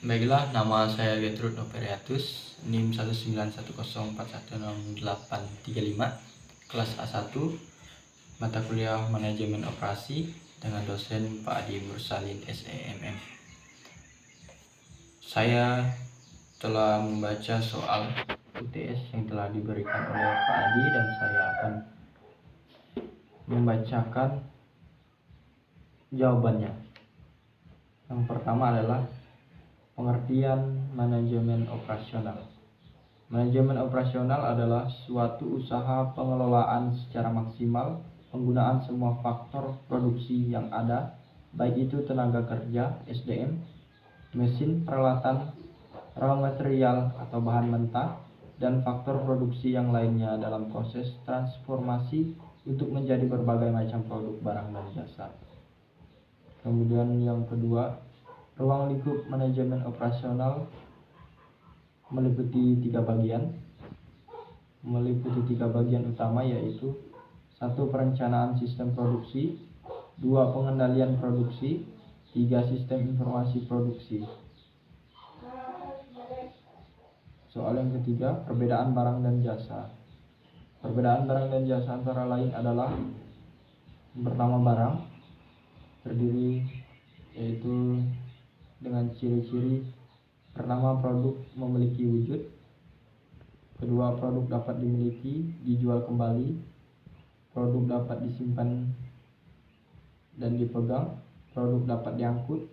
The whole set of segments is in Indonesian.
Baiklah, nama saya Gertrud Noveriatus, NIM 191041685, kelas A1, mata kuliah Manajemen Operasi dengan dosen Pak Adi Mursalin SEMM. Saya telah membaca soal UTS yang telah diberikan oleh Pak Adi dan saya akan membacakan jawabannya. Yang pertama adalah pengertian manajemen operasional. Manajemen operasional adalah suatu usaha pengelolaan secara maksimal penggunaan semua faktor produksi yang ada, baik itu tenaga kerja (SDM), mesin, peralatan, raw material atau bahan mentah, dan faktor produksi yang lainnya dalam proses transformasi untuk menjadi berbagai macam produk barang dan jasa. Kemudian yang kedua, ruang lingkup manajemen operasional meliputi tiga bagian utama, yaitu 1. Perencanaan sistem produksi, 2. Pengendalian produksi, 3. Sistem informasi produksi. Soal yang ketiga, perbedaan barang dan jasa. Perbedaan barang dan jasa antara lain adalah yang pertama, barang terdiri yaitu dengan ciri-ciri: pertama, produk memiliki wujud; kedua, produk dapat dimiliki, dijual kembali; produk dapat disimpan dan dipegang; produk dapat diangkut;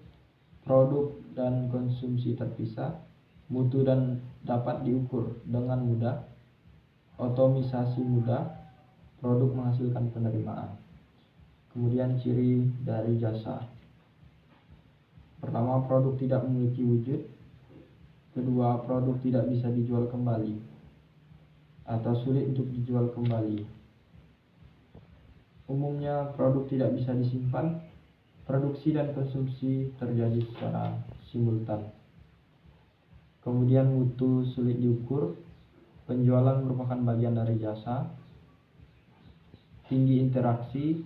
produk dan konsumsi terpisah; mutu dan dapat diukur dengan mudah; otomisasi mudah; produk menghasilkan penerimaan. Kemudian ciri dari jasa. Pertama, produk tidak memiliki wujud; kedua, produk tidak bisa dijual kembali atau sulit untuk dijual kembali. Umumnya produk tidak bisa disimpan, produksi dan konsumsi terjadi secara simultan. Kemudian mutu sulit diukur, penjualan merupakan bagian dari jasa. Tinggi interaksi,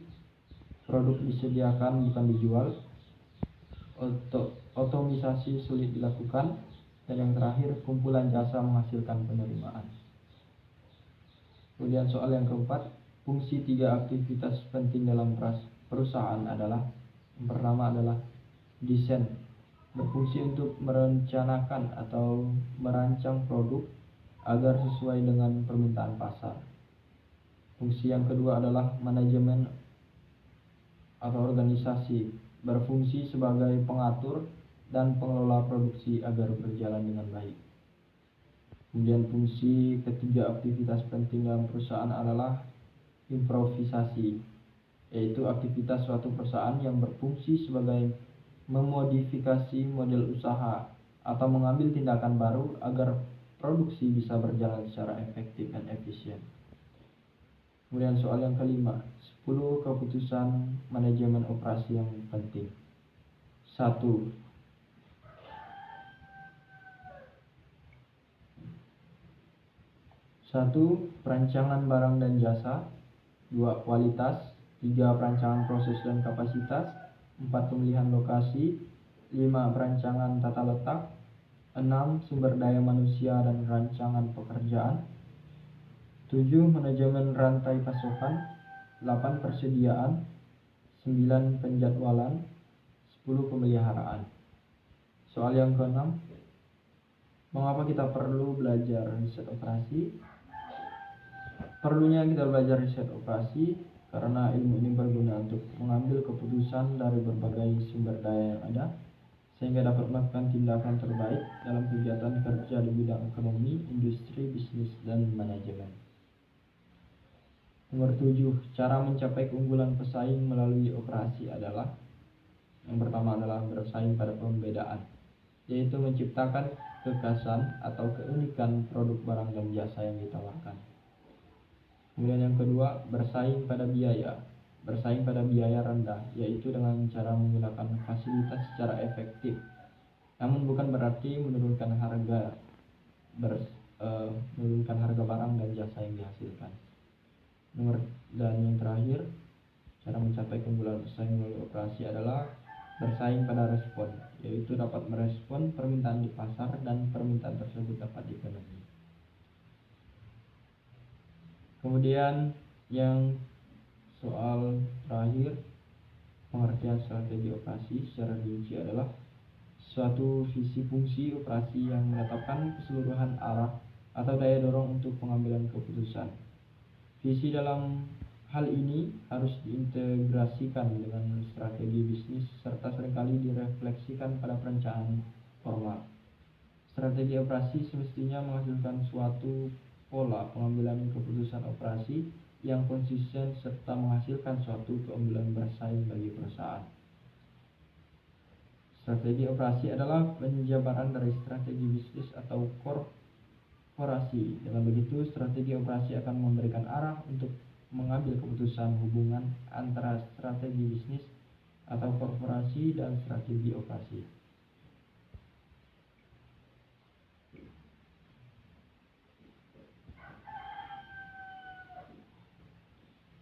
produk disediakan bukan dijual. Otomisasi sulit dilakukan. Dan yang terakhir, kumpulan jasa menghasilkan penerimaan. Kemudian soal yang keempat, fungsi 3 aktivitas penting dalam perusahaan adalah: yang pertama adalah desain, berfungsi untuk merencanakan atau merancang produk agar sesuai dengan permintaan pasar. Fungsi yang kedua adalah manajemen atau organisasi, berfungsi sebagai pengatur dan pengelola produksi agar berjalan dengan baik. Kemudian fungsi ketiga aktivitas penting dalam perusahaan adalah improvisasi, yaitu aktivitas suatu perusahaan yang berfungsi sebagai memodifikasi model usaha atau mengambil tindakan baru agar produksi bisa berjalan secara efektif dan efisien. Kemudian soal yang kelima, 10 keputusan manajemen operasi yang penting. 1. Perancangan barang dan jasa. 2. Kualitas. 3. Perancangan proses dan kapasitas. 4. Pemilihan lokasi. 5. Perancangan tata letak. 6. Sumber daya manusia dan rancangan pekerjaan. 7. Manajemen rantai pasokan. 8. Persediaan. 9. Penjadwalan. 10. Pemeliharaan. Soal yang keenam, mengapa kita perlu belajar riset operasi? Perlunya kita belajar riset operasi karena ilmu ini berguna untuk mengambil keputusan dari berbagai sumber daya yang ada, sehingga dapat melakukan tindakan terbaik dalam kegiatan kerja di bidang ekonomi, industri, bisnis, dan manajemen. Nomor 7, cara mencapai keunggulan pesaing melalui operasi adalah: yang pertama adalah bersaing pada pembedaan, yaitu menciptakan kekhasan atau keunikan produk barang dan jasa yang ditawarkan. Kemudian yang kedua, bersaing pada biaya. Bersaing pada biaya rendah, yaitu dengan cara menggunakan fasilitas secara efektif, namun bukan berarti menurunkan harga barang dan jasa yang dihasilkan. Dan yang terakhir, cara mencapai keunggulan pesaing melalui operasi adalah bersaing pada respon, yaitu dapat merespon permintaan di pasar dan permintaan tersebut dapat dipenuhi. Kemudian yang soal terakhir, pengertian strategi operasi secara rinci adalah suatu visi fungsi operasi yang menetapkan keseluruhan arah atau daya dorong untuk pengambilan keputusan. Visi dalam hal ini harus diintegrasikan dengan strategi bisnis serta seringkali direfleksikan pada perencanaan formal. Strategi operasi semestinya menghasilkan suatu pola pengambilan keputusan operasi yang konsisten serta menghasilkan suatu keunggulan bersaing bagi perusahaan. Strategi operasi adalah penjabaran dari strategi bisnis atau korporasi. Dengan begitu, strategi operasi akan memberikan arah untuk mengambil keputusan hubungan antara strategi bisnis atau korporasi dan strategi operasi.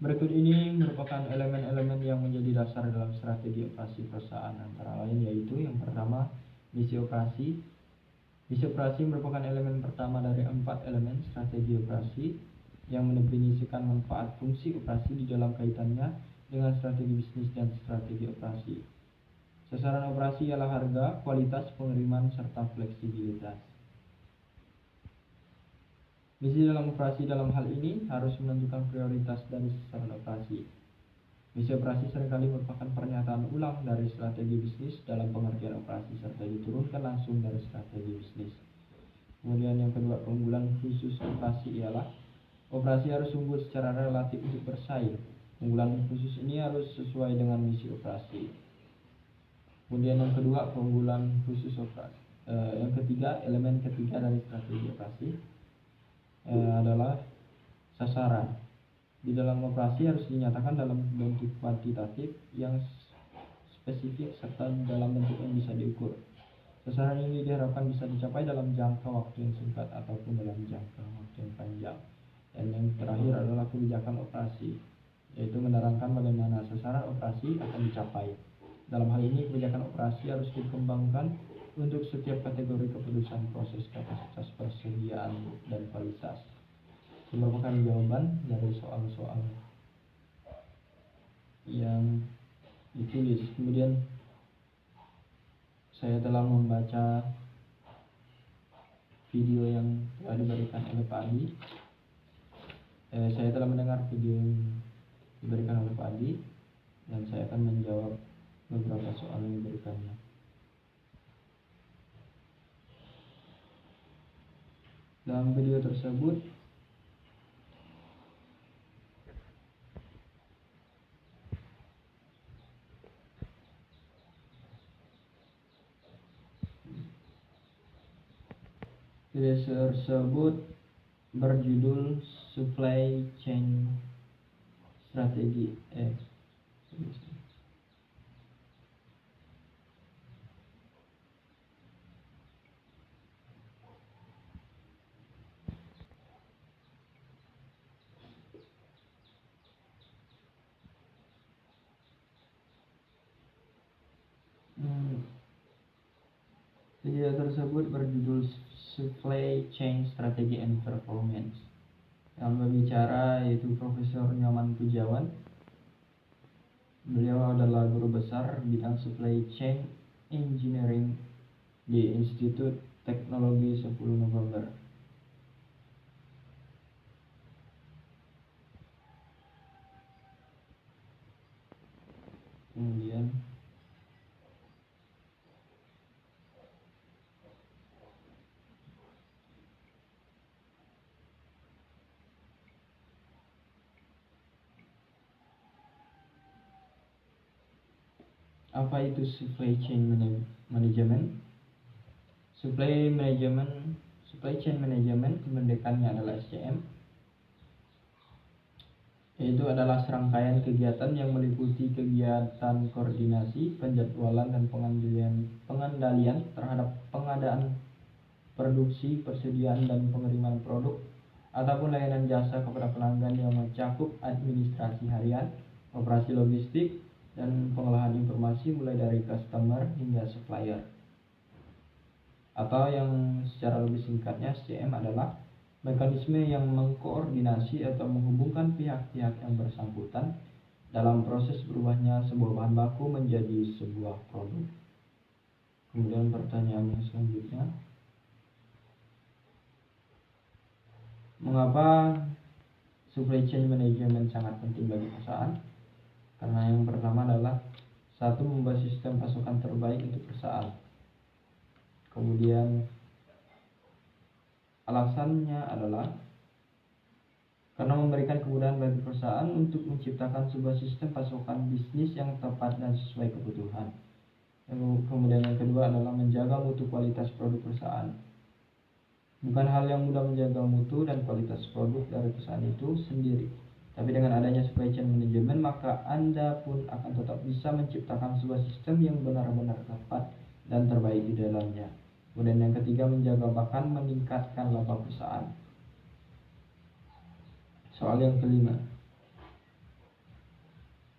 Berikut ini merupakan elemen-elemen yang menjadi dasar dalam strategi operasi perusahaan, antara lain yaitu yang pertama, misi operasi. Misi operasi merupakan elemen pertama dari 4 elemen strategi operasi yang mendefinisikan manfaat fungsi operasi di dalam kaitannya dengan strategi bisnis dan strategi operasi. Sasaran operasi ialah harga, kualitas, pengiriman, serta fleksibilitas. Misi dalam operasi dalam hal ini harus menentukan prioritas dari sasaran operasi. Misi operasi seringkali merupakan pernyataan ulang dari strategi bisnis dalam pengertian operasi serta diturunkan langsung dari strategi bisnis. Kemudian yang kedua, keunggulan khusus operasi ialah operasi harus unggul secara relatif untuk bersaing. Keunggulan khusus ini harus sesuai dengan misi operasi. Kemudian yang kedua, keunggulan khusus operasi. Yang ketiga, elemen ketiga dari strategi operasi adalah sasaran. Di dalam operasi harus dinyatakan dalam bentuk kuantitatif yang spesifik serta dalam bentuk yang bisa diukur. Sasaran ini diharapkan bisa dicapai dalam jangka waktu yang singkat ataupun dalam jangka waktu yang panjang. Dan yang terakhir adalah kebijakan operasi, yaitu menerangkan bagaimana sasaran operasi akan dicapai. Dalam hal ini, kebijakan operasi harus dikembangkan untuk setiap kategori keputusan, proses, kapasitas, persediaan, dan kualitas. Ini merupakan jawaban dari soal-soal yang ditulis. Kemudian saya telah membaca video yang telah diberikan oleh Pak Adi. Saya telah mendengar video yang diberikan oleh Pak Adi dan saya akan menjawab beberapa soal yang diberikannya. Dalam video tersebut berjudul Supply Chain Strategi. Video tersebut berjudul Supply Chain Strategy and Performance. Yang berbicara yaitu Profesor Nyoman Pujawan. Beliau adalah guru besar bidang Supply Chain Engineering di Institut Teknologi 10 November. Kemudian apa itu supply chain management? Supply chain management kependekannya adalah SCM. Yaitu adalah serangkaian kegiatan yang meliputi kegiatan koordinasi, penjadwalan, dan pengendalian terhadap pengadaan, produksi, persediaan, dan pengiriman produk ataupun layanan jasa kepada pelanggan yang mencakup administrasi harian, operasi logistik, dan pengolahan informasi mulai dari customer hingga supplier. atau yang secara lebih singkatnya SCM adalah mekanisme yang mengkoordinasi atau menghubungkan pihak-pihak yang bersangkutan dalam proses berubahnya sebuah bahan baku menjadi sebuah produk. Kemudian pertanyaan yang selanjutnya, mengapa supply chain management sangat penting bagi perusahaan? Karena yang pertama adalah satu, membuat sistem pasokan terbaik untuk perusahaan. Kemudian alasannya adalah karena memberikan kemudahan bagi perusahaan untuk menciptakan sebuah sistem pasokan bisnis yang tepat dan sesuai kebutuhan. Kemudian yang kedua adalah menjaga mutu kualitas produk perusahaan. Bukan hal yang mudah menjaga mutu dan kualitas produk dari perusahaan itu sendiri. Tapi dengan adanya supply chain management, maka Anda pun akan tetap bisa menciptakan sebuah sistem yang benar-benar tepat dan terbaik di dalamnya. Kemudian yang ketiga, menjaga bahkan meningkatkan laba perusahaan. Soal yang kelima,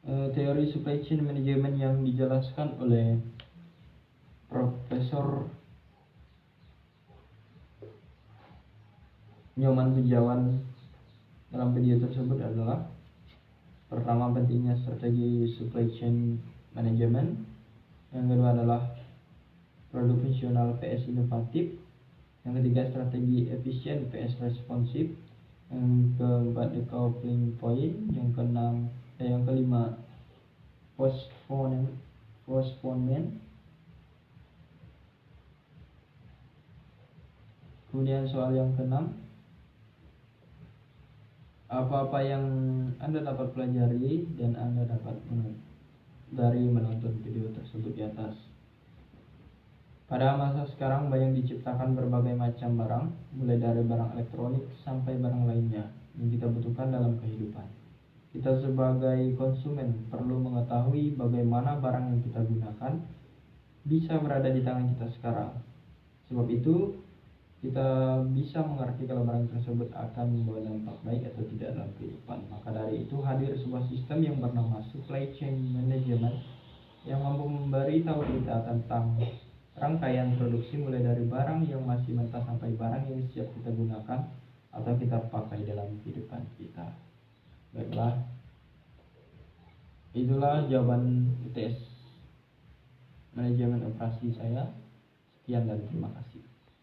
teori supply chain management yang dijelaskan oleh Profesor Nyoman Bejawan dalam video tersebut adalah: pertama, pentingnya strategi supply chain management. Yang kedua adalah produk fungsional PS inovatif. Yang ketiga, strategi efisien PS responsif. Yang keempat, decoupling point. Yang kelima, postponement. Kemudian soal yang keenam, apa-apa yang Anda dapat pelajari dan Anda dapat dari menonton video tersebut di atas. Pada masa sekarang banyak diciptakan berbagai macam barang, mulai dari barang elektronik sampai barang lainnya yang kita butuhkan dalam kehidupan. Kita sebagai konsumen perlu mengetahui bagaimana barang yang kita gunakan bisa berada di tangan kita sekarang. Sebab itu, kita bisa mengerti kalau barang tersebut akan membawa dampak baik atau tidak dalam kehidupan. Maka dari itu hadir sebuah sistem yang bernama supply chain management yang mampu memberitahu kita tentang rangkaian produksi mulai dari barang yang masih mentah sampai barang yang siap kita gunakan atau kita pakai dalam kehidupan kita. Baiklah, itulah jawaban UTS manajemen operasi saya. Sekian dan terima kasih.